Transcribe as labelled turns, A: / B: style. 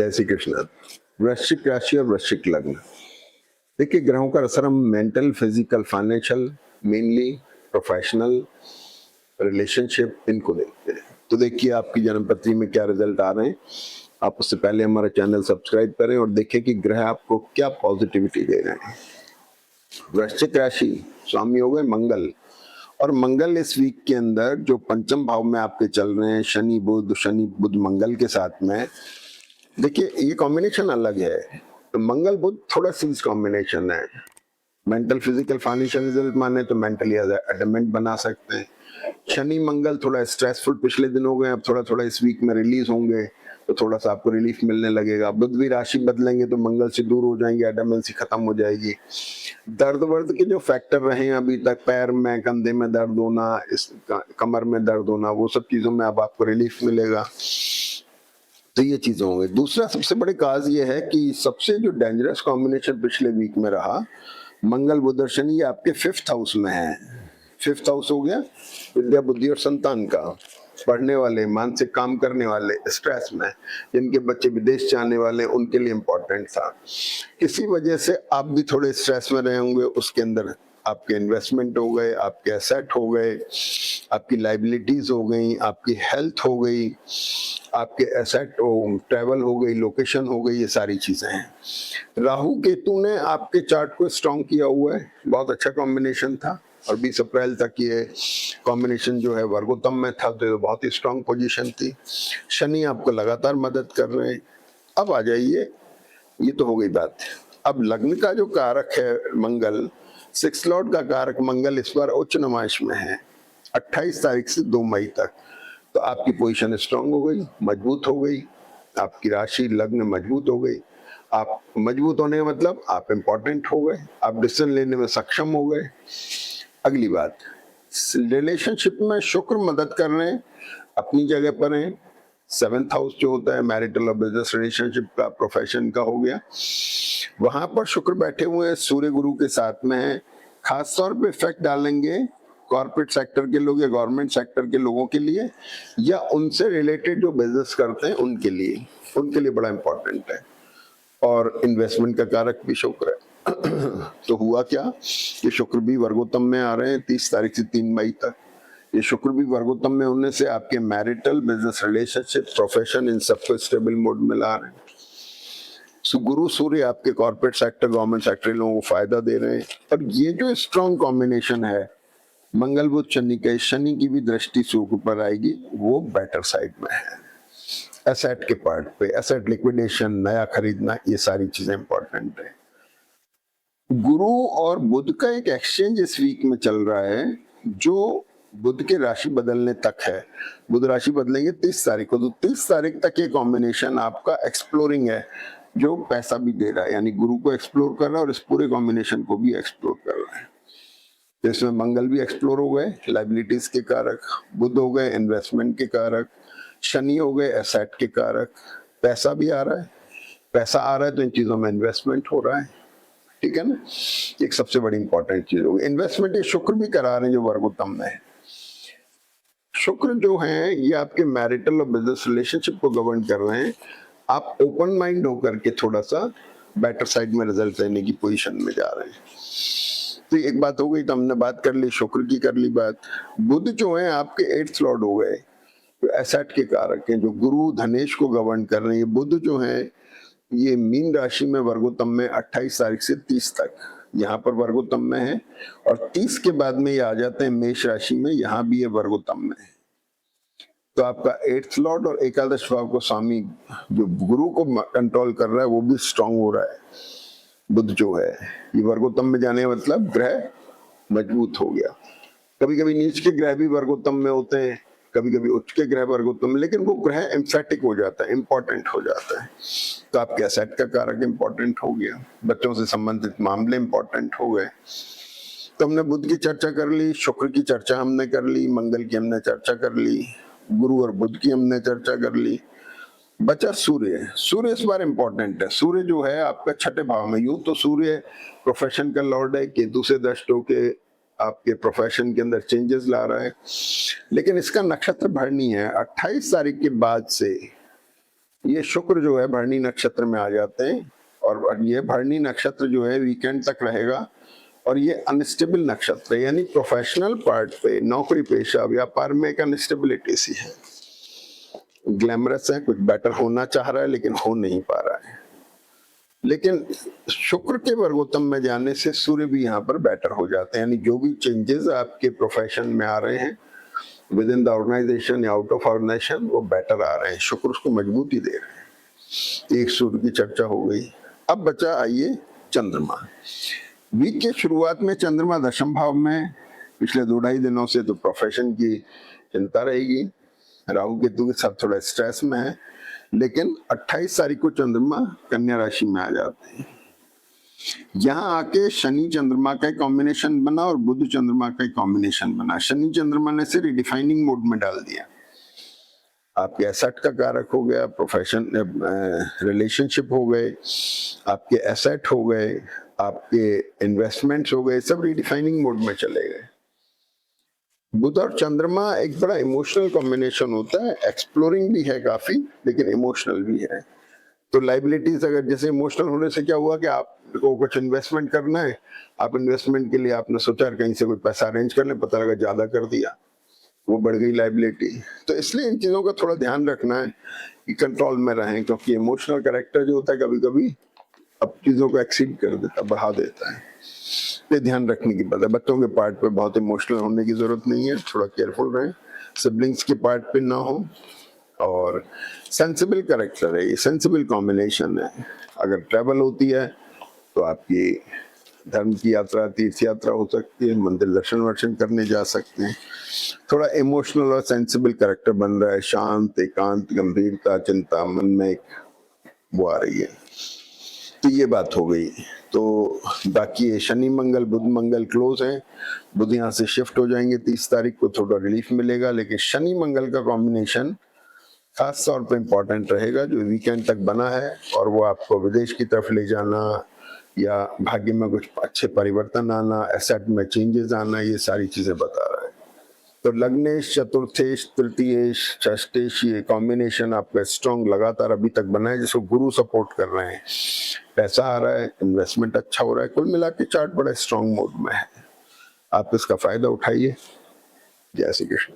A: जय श्री कृष्ण। वृश्चिक राशि और वृश्चिक लग्न, देखिए ग्रहों का असर हम mental, physical, financial, mainly professional, relationship, इनको देखते हैं। तो देखिए आपकी जन्मपत्री में क्या रिजल्ट आ रहे हैं। आप उससे पहले हमारा चैनल सब्सक्राइब करें और देखें कि ग्रह आपको क्या पॉजिटिविटी दे रहे हैं। वृश्चिक राशि स्वामी हो गए मंगल, और मंगल इस वीक के अंदर जो पंचम भाव में आपके चल रहे हैं, शनि बुध मंगल के साथ में, देखिए ये कॉम्बिनेशन अलग है। तो मंगल बुध थोड़ा सीज कॉम्बिनेशन है। मेंटल, फिजिकल, फाइनेंशियल रिजल्ट माने तो मेंटली एडमेंट बना सकते हैं। शनि मंगल थोड़ा स्ट्रेसफुल पिछले दिन हो गए, अब थोड़ा थोड़ा इस वीक में रिलीज होंगे तो थोड़ा सा आपको रिलीफ मिलने लगेगा। बुध भी राशि बदलेंगे तो मंगल से दूर हो जाएंगे, एडमेंसी खत्म हो जाएगी। दर्द वर्द के जो फैक्टर रहे हैं अभी तक, पैर में, कंधे में दर्द होना, कमर में दर्द होना, वो सब चीजों में अब आपको रिलीफ मिलेगा। तो ये चीजें होंगी। दूसरा सबसे बड़ी काज ये है कि सबसे जो डेंजरस कॉम्बिनेशन पिछले वीक में रहा, मंगल बुध और शनि, ये आपके 5th हाउस में है। 5th हाउस हो गया विद्या, बुद्धि और संतान का। पढ़ने वाले, मानसिक काम करने वाले, स्ट्रेस में, जिनके बच्चे विदेश जाने वाले, उनके लिए इम्पोर्टेंट था। किसी वजह से आप भी थोड़े स्ट्रेस में रहे होंगे, उसके अंदर आपके इन्वेस्टमेंट हो गए, आपके एसेट हो गए, आपकी लाइबिलिटीज हो गई, आपकी हेल्थ हो गई, आपके एसेट ट्रैवल हो गई, लोकेशन हो गई, ये सारी चीजें हैं। राहु केतु ने आपके चार्ट को स्ट्रॉन्ग किया हुआ है, बहुत अच्छा कॉम्बिनेशन था, और 20 अप्रैल तक ये कॉम्बिनेशन जो है वर्गोत्तम में था, तो बहुत ही स्ट्रॉन्ग पोजीशन थी। शनि आपको लगातार मदद कर रहे हैं। अब आ जाइए, ये तो हो गई बात। अब लग्न का जो कारक है मंगल, 6 लॉर्ड का कारक मंगल इस बार उच्च नुमाइश में है 28 तारीख से 2 मई तक। तो आपकी पोजीशन स्ट्रांग हो गई, मजबूत हो गई, आपकी राशि लग्न मजबूत हो गई। आप मजबूत होने का मतलब आप इंपॉर्टेंट हो गए, आप डिसीजन लेने में सक्षम हो गए। अगली बात, रिलेशनशिप में शुक्र मदद कर रहे हैं, अपनी जगह पर हैं। 7th हाउस जो होता है मैरिटल और बिजनेस रिलेशनशिप का, प्रोफेशन का हो गया, वहां पर शुक्र बैठे हुए हैं, सूर्य गुरु के साथ में है। खास तौर पे इफेक्ट डालेंगे कॉर्पोरेट सेक्टर के लोग या गवर्नमेंट सेक्टर के लोगों के लिए, या उनसे रिलेटेड जो बिजनेस करते हैं उनके लिए बड़ा इंपॉर्टेंट है। और इन्वेस्टमेंट का कारक भी शुक्र है। तो हुआ क्या कि शुक्र भी वर्गोत्तम में आ रहे हैं 30 तारीख से 3 मई तक। ये शुक्र भी वर्गोत्तम में होने से आपके मैरिटल, बिजनेस रिलेशनशिप, प्रोफेशन, इन सबको स्टेबल मोड में ला रहे हैं। गुरु सूर्य आपके कॉर्पोरेट सेक्टर, गवर्नमेंट सेक्टर लोगों को फायदा दे रहे हैं। और ये जो स्ट्रॉन्ग कॉम्बिनेशन है मंगल बुध शनि का, शनि की भी दृष्टि शुक्र पर आएगी, वो बेटर साइड में है। एसेट के पार्ट पे, एसेट लिक्विडेशन, नया खरीदना, ये सारी चीजें इंपॉर्टेंट है। गुरु और बुध का एक एक्सचेंज इस वीक में चल रहा है, जो बुध के राशि बदलने तक है। बुध राशि बदलेंगे 30 तारीख को, तो 30 तारीख तक ये कॉम्बिनेशन आपका एक्सप्लोरिंग है, जो पैसा भी दे रहा है, यानी गुरु को एक्सप्लोर कर रहा है और इस पूरे कॉम्बिनेशन को भी एक्सप्लोर कर रहा है। इसमें मंगल भी एक्सप्लोर हो गए, लाइबिलिटीज के कारक, बुध हो गए इन्वेस्टमेंट के कारक, शनि हो गए एसेट के कारक, पैसा भी आ रहा है, तो इन चीजों में इन्वेस्टमेंट हो रहा है, ठीक है ना। एक सबसे बड़ी इंपॉर्टेंट चीज होगी इन्वेस्टमेंट। ये शुक्र भी करा रहे हैं जो वर्गोत्तम में है। शुक्र जो है ये आपके मैरिटल और बिजनेस रिलेशनशिप को गवर्न कर रहे हैं। आप ओपन माइंड होकर के थोड़ा सा बेटर साइड में रिजल्ट लेने की पोजीशन में जा रहे हैं। तो एक बात हो गई, तो हमने बात कर ली, शुक्र की कर ली बात। बुध जो है आपके 8th लॉर्ड हो गए, तो एसेट के कारक हैं, जो गुरु धनेश को गवर्न कर रहे हैं। बुध जो है ये मीन राशि में वर्गोत्तम में 28 तारीख से 30 तक, यहाँ पर वर्गोत्तम में है, और 30 के बाद में ये आ जाते हैं मेष राशि में, यहाँ भी ये वर्गोत्तम में है। तो आपका 8th लॉर्ड और एकादश भाव को स्वामी जो गुरु को कंट्रोल कर रहा है, वो भी स्ट्रांग हो रहा है। बुध जो है ये वर्गोत्तम में जाने का मतलब ग्रह मजबूत हो गया। कभी कभी नीच के ग्रह भी वर्गोत्तम में होते हैं, कभी कभी उच्च के ग्रह वर्गोत्तम में, लेकिन वो ग्रह एम्फेटिक हो जाता है, इंपॉर्टेंट हो जाता है। तो आपके एसेट का कारक इंपॉर्टेंट हो गया, बच्चों से संबंधित मामले इंपॉर्टेंट हो गए। तो हमने बुध की चर्चा कर ली, शुक्र की चर्चा हमने कर ली, मंगल की हमने चर्चा कर ली, गुरु और बुध की हमने चर्चा कर ली। बचा सूर्य। सूर्य इस बार इंपॉर्टेंट है। सूर्य जो है आपका 6ठे भाव में, यूं तो सूर्य प्रोफेशन का लॉर्ड है, केतु से दृष्ट होके आपके प्रोफेशन के अंदर चेंजेस ला रहा है, लेकिन इसका नक्षत्र भरनी है 28 तारीख के बाद से ये शुक्र जो है भरणी नक्षत्र में आ जाते हैं, और ये भरणी नक्षत्र जो है वीकेंड तक रहेगा, और ये अनस्टेबल नक्षत्र है, यानी प्रोफेशनल पार्ट पे, नौकरी पेशा व्यापार में एक अनस्टेबिलिटी सी है, ग्लैमरस है, कुछ बेटर होना चाह रहा है लेकिन हो नहीं पा रहा है। लेकिन शुक्र के वर्गोत्तम में जाने से सूर्य भी यहाँ पर बेटर हो जाते हैं, यानी जो भी चेंजेस आपके प्रोफेशन में आ रहे हैं विद इन द ऑर्गेनाइजेशन या आउट ऑफ ऑर्गेनाइजेशन, वो बेटर आ रहे हैं, शुक्र उसको मजबूती दे रहे हैं। एक सूर्य की चर्चा हो गई। अब बचा आइए चंद्रमा। वीक के शुरुआत में चंद्रमा दशम भाव में, पिछले 2-2.5 दिनों से तो प्रोफेशन की चिंता रहेगी, राहु केतु के साथ थोड़ा स्ट्रेस में है, लेकिन 28 तारीख को चंद्रमा कन्या राशि में आ जाते हैं। यहाँ आके शनि चंद्रमा का कॉम्बिनेशन बना और बुध चंद्रमा का कॉम्बिनेशन बना। शनि चंद्रमा ने से रिडिफाइनिंग मोड में डाल दिया, आपके एसेट का कारक हो गया, प्रोफेशन रिलेशनशिप हो गए, आपके एसेट हो गए, आपके इन्वेस्टमेंट्स हो गए, सब रिडिफाइनिंग मोड में चले गए। बुध और चंद्रमा एक बड़ा इमोशनल कॉम्बिनेशन होता है, एक्सप्लोरिंग भी है काफी लेकिन इमोशनल भी है। तो लाइबिलिटीज, अगर जैसे इमोशनल होने से क्या हुआ कि आपको कुछ इन्वेस्टमेंट करना है, आप इन्वेस्टमेंट के लिए आपने सोचा कहीं से कोई पैसा अरेंज कर ले, पता लगा ज्यादा कर दिया, वो बढ़ गई लाइबिलिटी। तो इसलिए इन चीजों का थोड़ा ध्यान रखना है कि कंट्रोल में रहें, क्योंकि इमोशनल कैरेक्टर जो होता है कभी कभी अब चीजों को एक्सीड कर देता, बढ़ा देता है। ये ध्यान रखने की बात है। बच्चों के पार्ट पे बहुत इमोशनल होने की जरूरत नहीं है, थोड़ा केयरफुल रहें, सिबलिंग्स के पार्ट पे ना हो, और सेंसिबल कैरेक्टर है, ये सेंसिबल कॉम्बिनेशन है। अगर ट्रैवल होती है तो आपकी धर्म की यात्रा, तीर्थ यात्रा हो सकती है, मंदिर दर्शन वर्शन करने जा सकते हैं। थोड़ा इमोशनल और सेंसिबल कैरेक्टर बन रहा है, शांत, एकांत, गंभीरता, चिंता मन में एक वो आ रही है। तो ये बात हो गई। तो बाकी शनि मंगल बुध मंगल क्लोज है, बुध यहाँ से शिफ्ट हो जाएंगे 30 तारीख को, थोड़ा रिलीफ मिलेगा, लेकिन शनि मंगल का कॉम्बिनेशन खास तौर पे इम्पोर्टेंट रहेगा जो वीकेंड तक बना है, और वो आपको विदेश की तरफ ले जाना या भाग्य में कुछ अच्छे परिवर्तन आना, एसेट में चेंजेस आना, ये सारी चीजें बता रहा है। तो लग्नेश, चतुर्थेश, तृतीयेश, षष्ठेश, ये कॉम्बिनेशन आपका स्ट्रॉन्ग लगातार अभी तक बना है, जिसको गुरु सपोर्ट कर रहे हैं, पैसा आ रहा है, इन्वेस्टमेंट अच्छा हो रहा है, कुल मिला के चार्ट बड़ा स्ट्रॉन्ग मोड में है। आप इसका फायदा उठाइए। जय श्री कृष्ण।